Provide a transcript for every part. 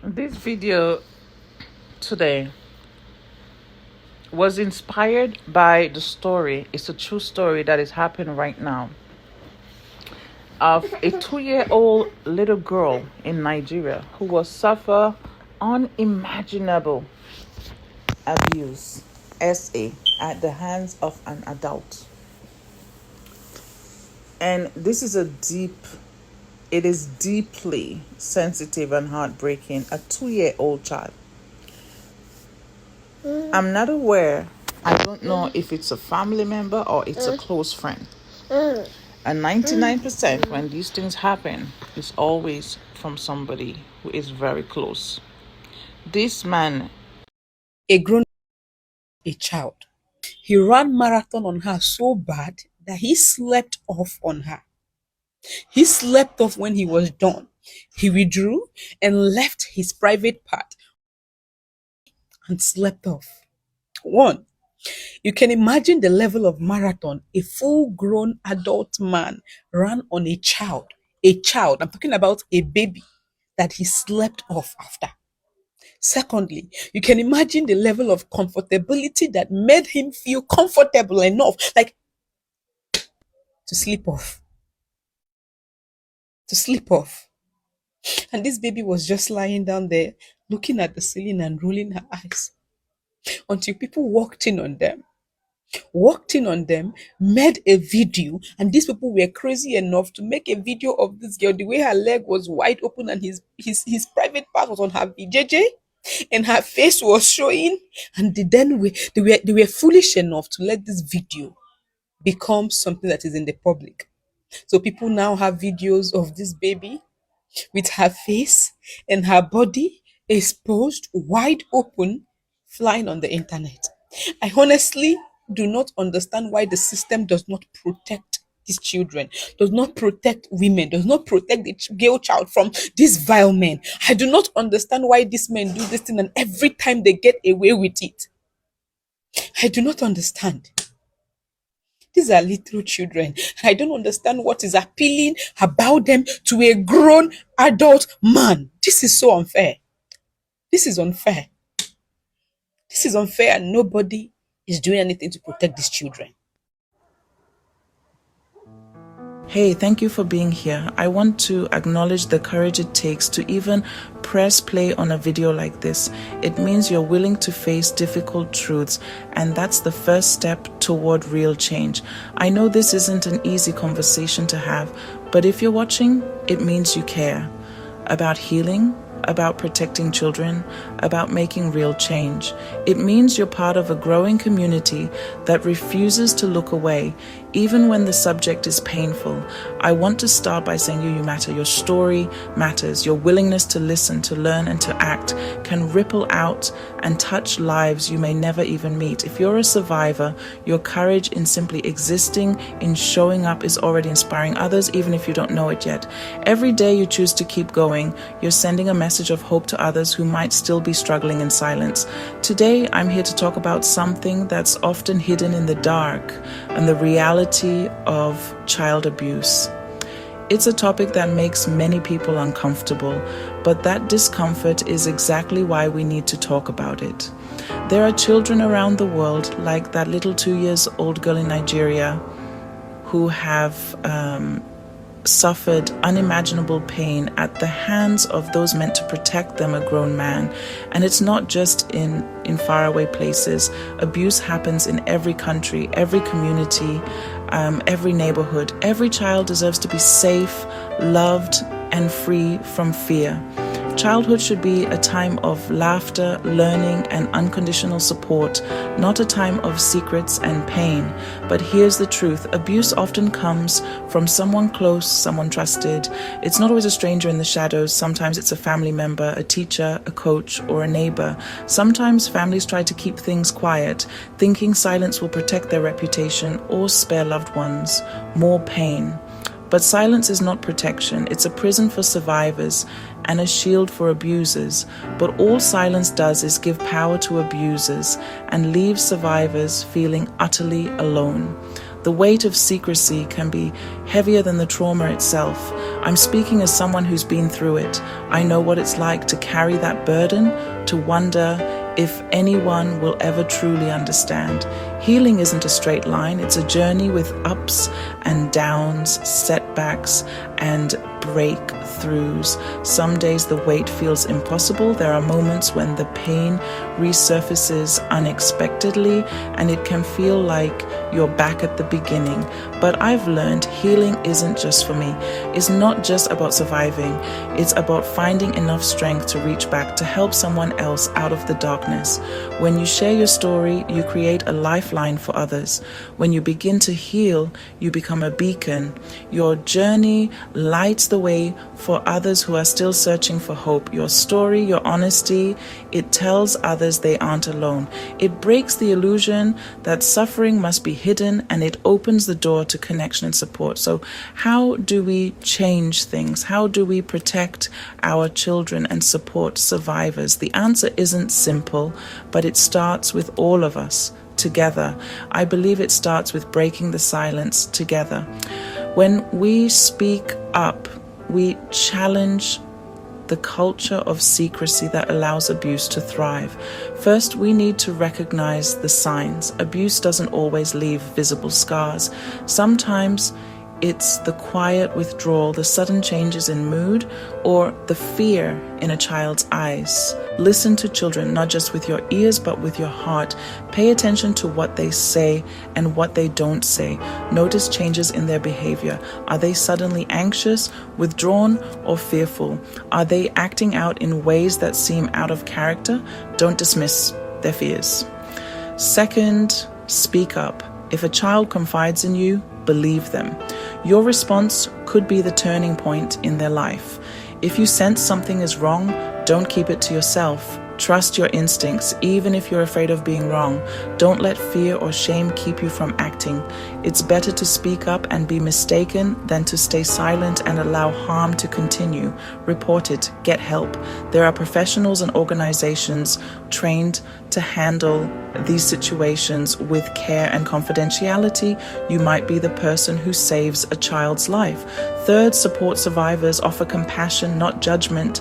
This video today was inspired by the story. It's a true story that is happening right now of a 2-year-old little girl in Nigeria who will suffer unimaginable abuse, SA, at the hands of an adult. And this is it is deeply sensitive and heartbreaking. A 2-year-old child. I'm not aware. I don't know if it's a family member or it's a close friend. And 99% when these things happen, it's always from somebody who is very close. This man, a child, he ran marathon on her so bad that he slept off on her. He slept off when he was done. He withdrew and left his private part and slept off. One, you can imagine the level of marathon a full grown adult man ran on a child. A child, I'm talking about a baby that he slept off after. Secondly, you can imagine the level of comfortability that made him feel comfortable enough, like to sleep off. To sleep off. And this baby was just lying down there, looking at the ceiling and rolling her eyes until people walked in on them, made a video, and these people were crazy enough to make a video of this girl, the way her leg was wide open and his private part was on her VJJ and her face was showing, and they were foolish enough to let this video become something that is in the public. So people now have videos of this baby with her face and her body exposed, wide open, flying on the internet. I honestly do not understand why the system does not protect these children, does not protect women, does not protect the girl child from these vile men. I do not understand why these men do this thing and every time they get away with it. I do not understand. These are little children. I don't understand what is appealing about them to a grown adult man. This is so unfair. This is unfair. This is unfair, and nobody is doing anything to protect these children. hey, thank you for being here. I want to acknowledge the courage it takes to even press play on a video like this. It means you're willing to face difficult truths, and that's the first step toward real change. I know this isn't an easy conversation to have, but if you're watching, it means you care about healing, about protecting children, about making real change. It means you're part of a growing community that refuses to look away, even when the subject is painful. I want to start by saying you matter. Your story matters. Your willingness to listen, to learn, and to act can ripple out and touch lives you may never even meet. If you're a survivor, your courage in simply existing, in showing up, is already inspiring others, even if you don't know it yet. Every day you choose to keep going, you're sending a message of hope to others who might still be struggling in silence. Today, I'm here to talk about something that's often hidden in the dark, and the reality of child abuse. It's a topic that makes many people uncomfortable, but that discomfort is exactly why we need to talk about it. There are children around the world, like that little 2-year-old girl in Nigeria, who have suffered unimaginable pain at the hands of those meant to protect them, a grown man. And it's not just in faraway places. Abuse happens in every country, every community, every neighborhood. Every child deserves to be safe, loved, and free from fear. Childhood should be a time of laughter, learning, and unconditional support, not a time of secrets and pain. But here's the truth. Abuse often comes from someone close, someone trusted. It's not always a stranger in the shadows. Sometimes it's a family member, a teacher, a coach, or a neighbor. Sometimes families try to keep things quiet, thinking silence will protect their reputation or spare loved ones more pain. But silence is not protection. It's a prison for survivors and a shield for abusers. But all silence does is give power to abusers and leave survivors feeling utterly alone. The weight of secrecy can be heavier than the trauma itself. I'm speaking as someone who's been through it. I know what it's like to carry that burden, to wonder if anyone will ever truly understand. Healing isn't a straight line. It's a journey with ups and downs, setbacks and breakthroughs. Some days the weight feels impossible. There are moments when the pain resurfaces unexpectedly and it can feel like you're back at the beginning. But I've learned healing isn't just for me. It's not just about surviving. It's about finding enough strength to reach back to help someone else out of the darkness. When you share your story, you create a lifeline for others. When you begin to heal, you become a beacon. Your journey lights the way for others who are still searching for hope. Your story, your honesty, it tells others they aren't alone. It breaks the illusion that suffering must be hidden, and it opens the door to connection and support. So how do we change things? How do we protect our children and support survivors? The answer isn't simple, but it starts with all of us together. I believe it starts with breaking the silence together. When we speak up, we challenge the culture of secrecy that allows abuse to thrive. First, we need to recognize the signs. Abuse doesn't always leave visible scars. Sometimes it's the quiet withdrawal, the sudden changes in mood, or the fear in a child's eyes. Listen to children, not just with your ears, but with your heart. Pay attention to what they say and what they don't say. Notice changes in their behavior. Are they suddenly anxious, withdrawn, or fearful? Are they acting out in ways that seem out of character? Don't dismiss their fears. Second, speak up. If a child confides in you, believe them. Your response could be the turning point in their life. If you sense something is wrong, don't keep it to yourself. Trust your instincts, even if you're afraid of being wrong. Don't let fear or shame keep you from acting. It's better to speak up and be mistaken than to stay silent and allow harm to continue. Report it, get help. There are professionals and organizations trained to handle these situations with care and confidentiality. You might be the person who saves a child's life. Third, support survivors. Offer compassion, not judgment.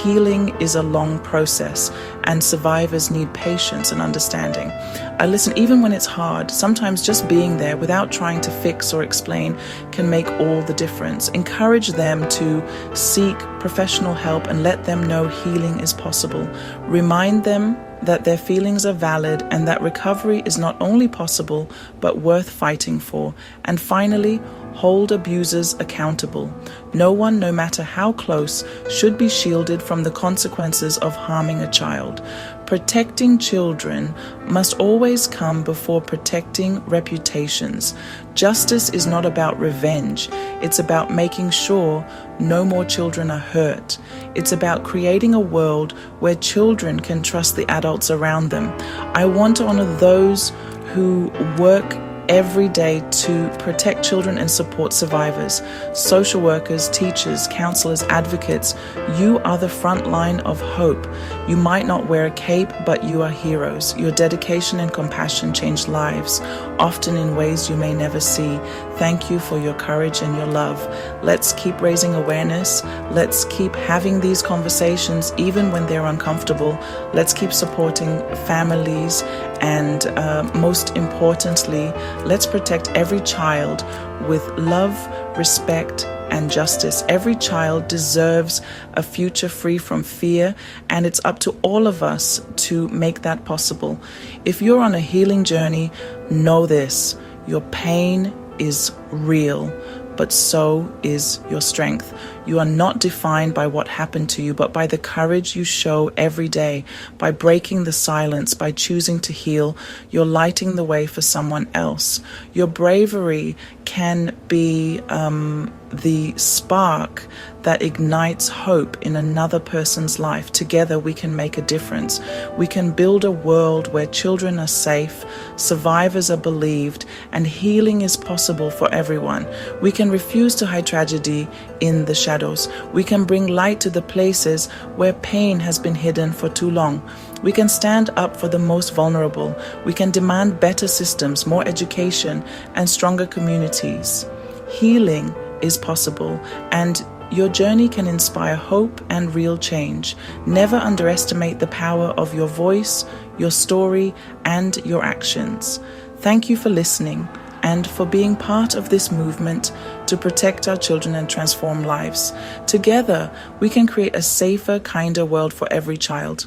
Healing is a long process, and survivors need patience and understanding. I listen even when it's hard. Sometimes just being there without trying to fix or explain can make all the difference. Encourage them to seek professional help and let them know healing is possible. Remind them that their feelings are valid and that recovery is not only possible, but worth fighting for. And finally, hold abusers accountable. No one, no matter how close, should be shielded from the consequences of harming a child. Protecting children must always come before protecting reputations. Justice is not about revenge. It's about making sure no more children are hurt. It's about creating a world where children can trust the adults around them. I want to honor those who work every day to protect children and support survivors. Social workers, teachers, counselors, advocates, you are the front line of hope. You might not wear a cape, but you are heroes. Your dedication and compassion change lives, often in ways you may never see. Thank you for your courage and your love. Let's keep raising awareness. Let's keep having these conversations even when they're uncomfortable. Let's keep supporting families, and most importantly, let's protect every child with love, respect, and justice. Every child deserves a future free from fear, and it's up to all of us to make that possible. If you're on a healing journey, know this: your pain is real, but so is your strength. You are not defined by what happened to you, but by the courage you show every day. By breaking the silence, by choosing to heal, you're lighting the way for someone else. Your bravery can be the spark that ignites hope in another person's life. Together we can make a difference. We can build a world where children are safe, survivors are believed, and healing is possible for everyone. We can refuse to hide tragedy in the shadows shadows. We can bring light to the places where pain has been hidden for too long. We can stand up for the most vulnerable. We can demand better systems, more education, and stronger communities. Healing is possible, and your journey can inspire hope and real change. Never underestimate the power of your voice, your story, and your actions. Thank you for listening and for being part of this movement to protect our children and transform lives. Together, we can create a safer, kinder world for every child.